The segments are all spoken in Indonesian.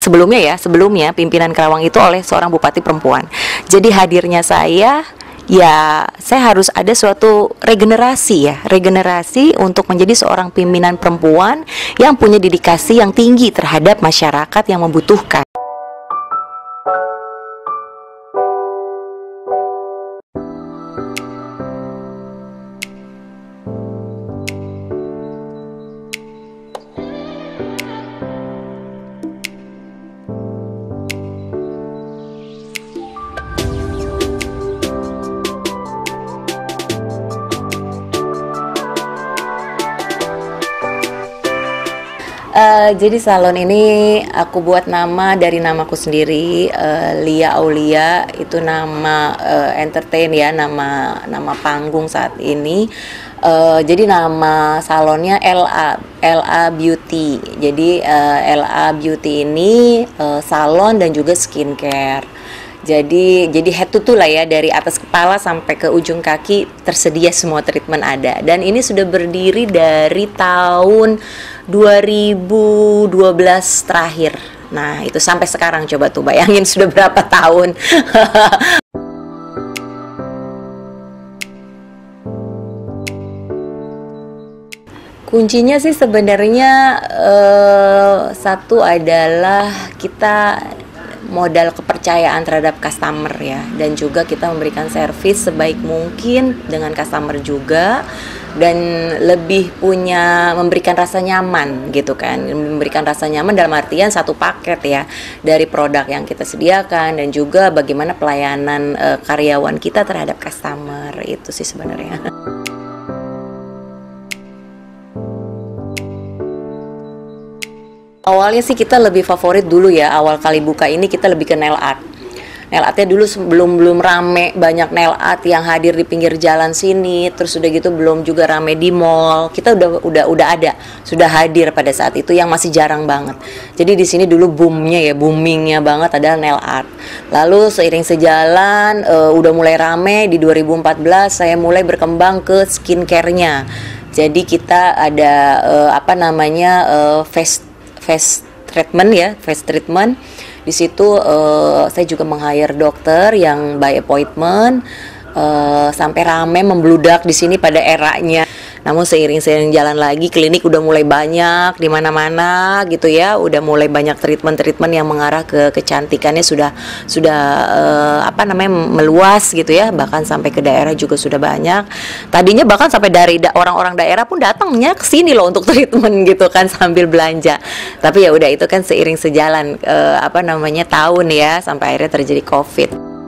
sebelumnya pimpinan Karawang itu oleh seorang bupati perempuan. Jadi hadirnya saya, ya saya harus ada suatu regenerasi untuk menjadi seorang pimpinan perempuan yang punya dedikasi yang tinggi terhadap masyarakat yang membutuhkan. Jadi salon ini aku buat nama dari namaku sendiri, Lia Aulia, itu nama entertain ya, nama panggung saat ini. Jadi nama salonnya LA Beauty. Jadi LA Beauty ini salon dan juga skincare. Jadi head to toe lah ya, dari atas kepala sampai ke ujung kaki tersedia semua treatment ada. Dan ini sudah berdiri dari tahun 2012 terakhir. Nah, itu sampai sekarang, coba tuh bayangin sudah berapa tahun. Kuncinya sih sebenarnya satu adalah kita modal kepercayaan terhadap customer ya, dan juga kita memberikan servis sebaik mungkin dengan customer juga, dan lebih memberikan rasa nyaman gitu kan, memberikan rasa nyaman dalam artian satu paket ya, dari produk yang kita sediakan dan juga bagaimana pelayanan karyawan kita terhadap customer. Itu sih sebenarnya. Awalnya sih kita lebih favorit dulu ya, awal kali buka ini kita lebih ke nail art. Nail artnya dulu belum rame, banyak nail art yang hadir di pinggir jalan sini, terus udah gitu belum juga rame di mall. Kita udah ada, sudah hadir pada saat itu yang masih jarang banget. Jadi di sini dulu boomingnya banget adalah nail art. Lalu seiring sejalan udah mulai rame, di 2014 saya mulai berkembang ke skincare-nya. Jadi kita ada face treatment. Di situ saya juga meng-hire dokter yang by appointment, sampai rame membludak di sini pada eranya. Namun seiring jalan lagi, klinik udah mulai banyak di mana-mana gitu ya, udah mulai banyak treatment yang mengarah ke kecantikannya sudah meluas gitu ya, bahkan sampai ke daerah juga sudah banyak. Tadinya bahkan sampai dari orang-orang daerah pun datangnya ke sini loh untuk treatment gitu kan, sambil belanja. Tapi ya udah, itu kan seiring sejalan tahun ya, sampai akhirnya terjadi COVID.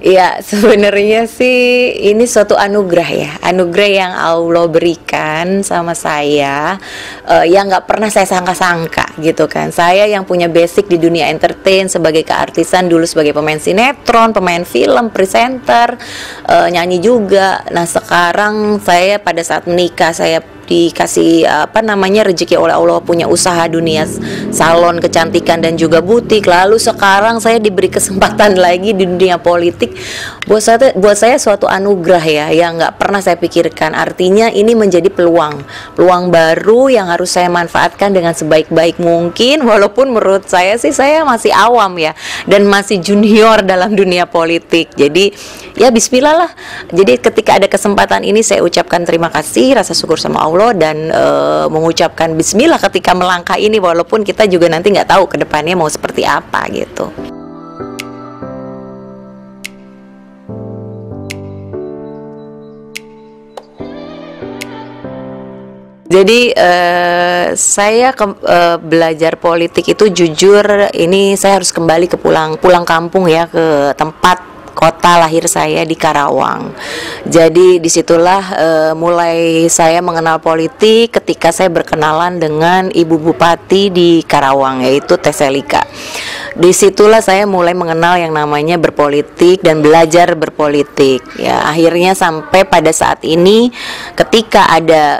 Ya, sebenarnya sih ini suatu anugerah ya, anugerah yang Allah berikan sama saya, yang nggak pernah saya sangka-sangka gitu kan. Saya yang punya basic di dunia entertain sebagai keartisan, dulu sebagai pemain sinetron, pemain film, presenter, nyanyi juga. Nah sekarang saya pada saat menikah, saya dikasih rezeki oleh Allah, punya usaha dunia salon kecantikan dan juga butik. Lalu sekarang saya diberi kesempatan lagi di dunia politik. Buat saya suatu anugerah ya, yang nggak pernah saya pikirkan. Artinya ini menjadi peluang baru yang harus saya manfaatkan dengan sebaik-baik mungkin. Walaupun menurut saya sih saya masih awam ya, dan masih junior dalam dunia politik. Jadi ya bismillah lah. Jadi ketika ada kesempatan ini, saya ucapkan terima kasih, rasa syukur sama Allah, dan mengucapkan bismillah ketika melangkah ini, walaupun kita juga nanti nggak tahu ke depannya mau seperti apa gitu. Jadi saya belajar politik itu jujur, ini saya harus kembali ke pulang kampung ya, ke tempat kota lahir saya di Karawang. Jadi disitulah mulai saya mengenal politik ketika saya berkenalan dengan Ibu Bupati di Karawang, yaitu Teh Selika. Disitulah saya mulai mengenal yang namanya berpolitik dan belajar berpolitik. Ya, akhirnya sampai pada saat ini ketika ada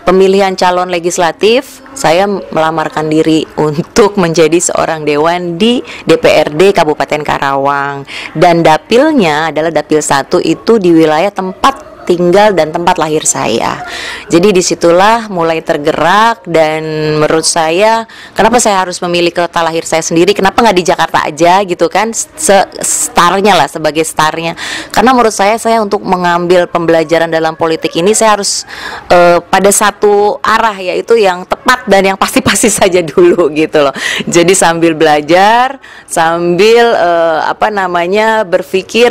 pemilihan calon legislatif, saya melamarkan diri untuk menjadi seorang dewan di DPRD Kabupaten Karawang, dan dapilnya adalah dapil 1 itu di wilayah tempat tinggal dan tempat lahir saya. Jadi disitulah mulai tergerak, dan menurut saya kenapa saya harus memilih kota lahir saya sendiri, kenapa nggak di Jakarta aja gitu kan, starnya lah, sebagai starnya. Karena menurut saya untuk mengambil pembelajaran dalam politik ini saya harus pada satu arah, yaitu yang tepat dan yang pasti-pasti saja dulu gitu loh. Jadi sambil belajar, sambil berpikir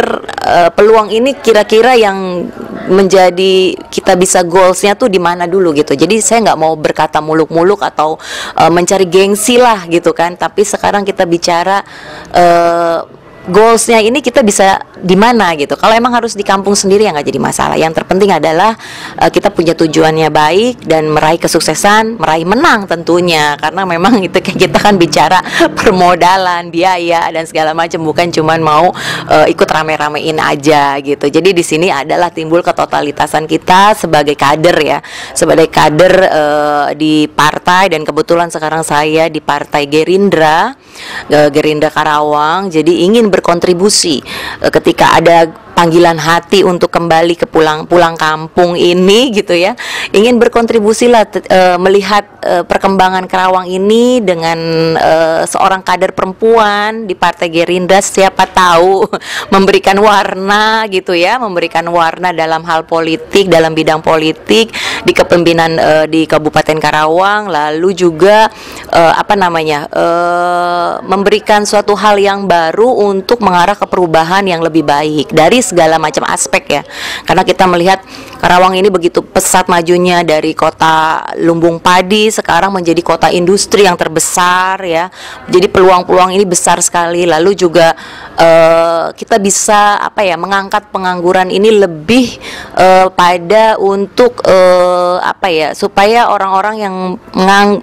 peluang ini kira-kira yang menjadi kita bisa goalsnya tuh di mana dulu gitu. Jadi saya nggak mau berkata muluk-muluk atau mencari gengsi lah gitu kan. Tapi sekarang kita bicara goalsnya ini kita bisa di mana gitu. Kalau emang harus di kampung sendiri ya nggak jadi masalah. Yang terpenting adalah kita punya tujuannya baik dan meraih kesuksesan, meraih menang tentunya. Karena memang itu kita kan bicara permodalan, biaya dan segala macam, bukan cuman mau ikut rame-ramein aja gitu. Jadi di sini adalah timbul ketotalitasan kita sebagai kader ya, sebagai kader di partai, dan kebetulan sekarang saya di Partai Gerindra Karawang. Jadi ingin berkontribusi ketika ada panggilan hati untuk kembali ke pulang kampung ini gitu ya, ingin berkontribusi lah melihat perkembangan Karawang ini dengan seorang kader perempuan di Partai Gerindra, siapa tahu memberikan warna gitu ya, memberikan warna dalam hal politik, dalam bidang politik di kepemimpinan di Kabupaten Karawang, lalu juga memberikan suatu hal yang baru untuk mengarah ke perubahan yang lebih baik dari segala macam aspek ya. Karena kita melihat Karawang ini begitu pesat majunya, dari kota lumbung padi sekarang menjadi kota industri yang terbesar ya. Jadi peluang-peluang ini besar sekali. Lalu juga kita bisa mengangkat pengangguran ini lebih pada untuk supaya orang-orang yang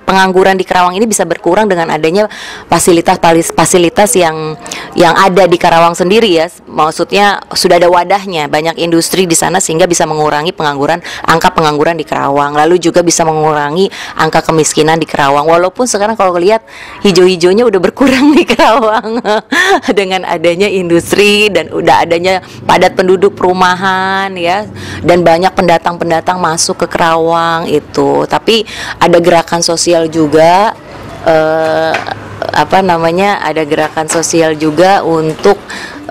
pengangguran di Karawang ini bisa berkurang dengan adanya fasilitas yang ada di Karawang sendiri ya. Maksudnya sudah ada wadahnya, banyak industri di sana sehingga bisa mengurangi angka pengangguran di Karawang. Lalu juga bisa mengurangi angka kemiskinan di Karawang. Walaupun sekarang kalau lihat hijau-hijaunya udah berkurang di Karawang dengan adanya industri dan udah adanya padat penduduk perumahan ya, dan banyak pendatang masuk ke Karawang itu. Tapi ada gerakan sosial juga, ada gerakan sosial juga untuk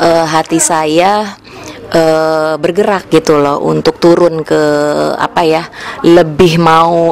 hati saya bergerak gitu loh, untuk turun ke lebih mau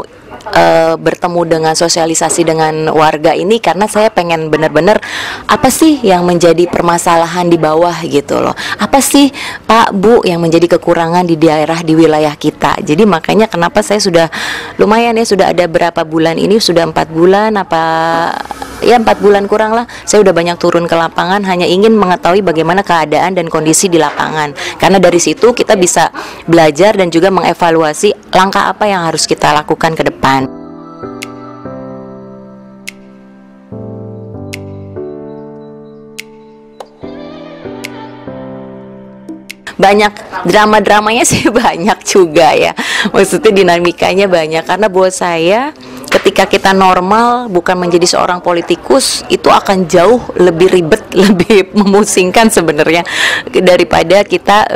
bertemu dengan sosialisasi dengan warga ini, karena saya pengen benar-benar apa sih yang menjadi permasalahan di bawah gitu loh, apa sih Pak Bu yang menjadi kekurangan di daerah, di wilayah kita. Jadi makanya kenapa saya sudah lumayan ya, sudah ada berapa bulan ini, sudah 4 bulan 4 bulan kurang lah, saya udah banyak turun ke lapangan, hanya ingin mengetahui bagaimana keadaan dan kondisi di lapangan, karena dari situ kita bisa belajar dan juga mengevaluasi langkah apa yang harus kita lakukan ke depan. Banyak drama-dramanya sih banyak juga ya, maksudnya dinamikanya banyak, karena buat saya ketika kita normal bukan menjadi seorang politikus itu akan jauh lebih ribet, lebih memusingkan sebenarnya daripada kita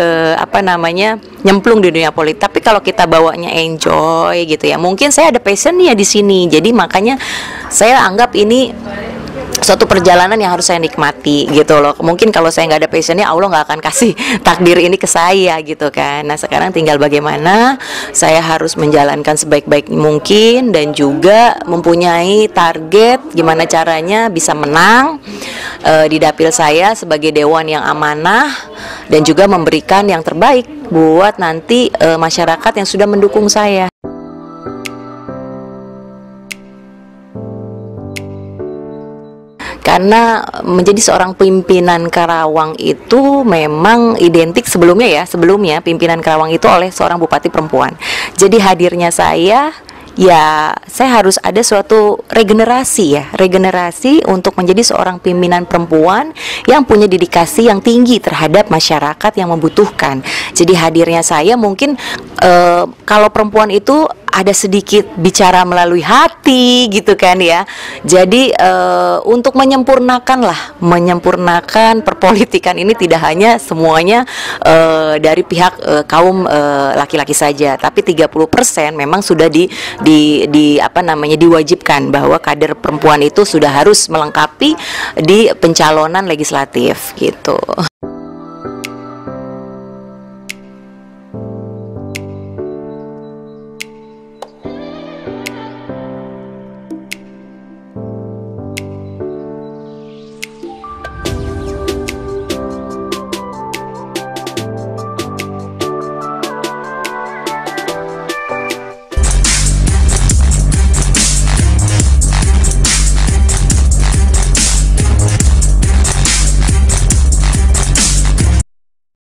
nyemplung di dunia politik. Tapi kalau kita bawanya enjoy gitu ya, mungkin saya ada passionnya di sini, jadi makanya saya anggap ini suatu perjalanan yang harus saya nikmati gitu loh. Mungkin kalau saya nggak ada passionnya, Allah nggak akan kasih takdir ini ke saya gitu kan. Nah sekarang tinggal bagaimana saya harus menjalankan sebaik-baik mungkin, dan juga mempunyai target gimana caranya bisa menang di dapil saya sebagai dewan yang amanah, dan juga memberikan yang terbaik buat nanti masyarakat yang sudah mendukung saya. Karena menjadi seorang pimpinan Karawang itu memang identik sebelumnya pimpinan Karawang itu oleh seorang bupati perempuan. Jadi hadirnya saya harus ada suatu regenerasi untuk menjadi seorang pimpinan perempuan yang punya dedikasi yang tinggi terhadap masyarakat yang membutuhkan. Jadi hadirnya saya mungkin kalau perempuan itu ada sedikit bicara melalui hati gitu kan ya. Jadi untuk menyempurnakan perpolitikan ini tidak hanya semuanya dari pihak kaum laki-laki saja, tapi 30% memang sudah diwajibkan bahwa kader perempuan itu sudah harus melengkapi di pencalonan legislatif gitu.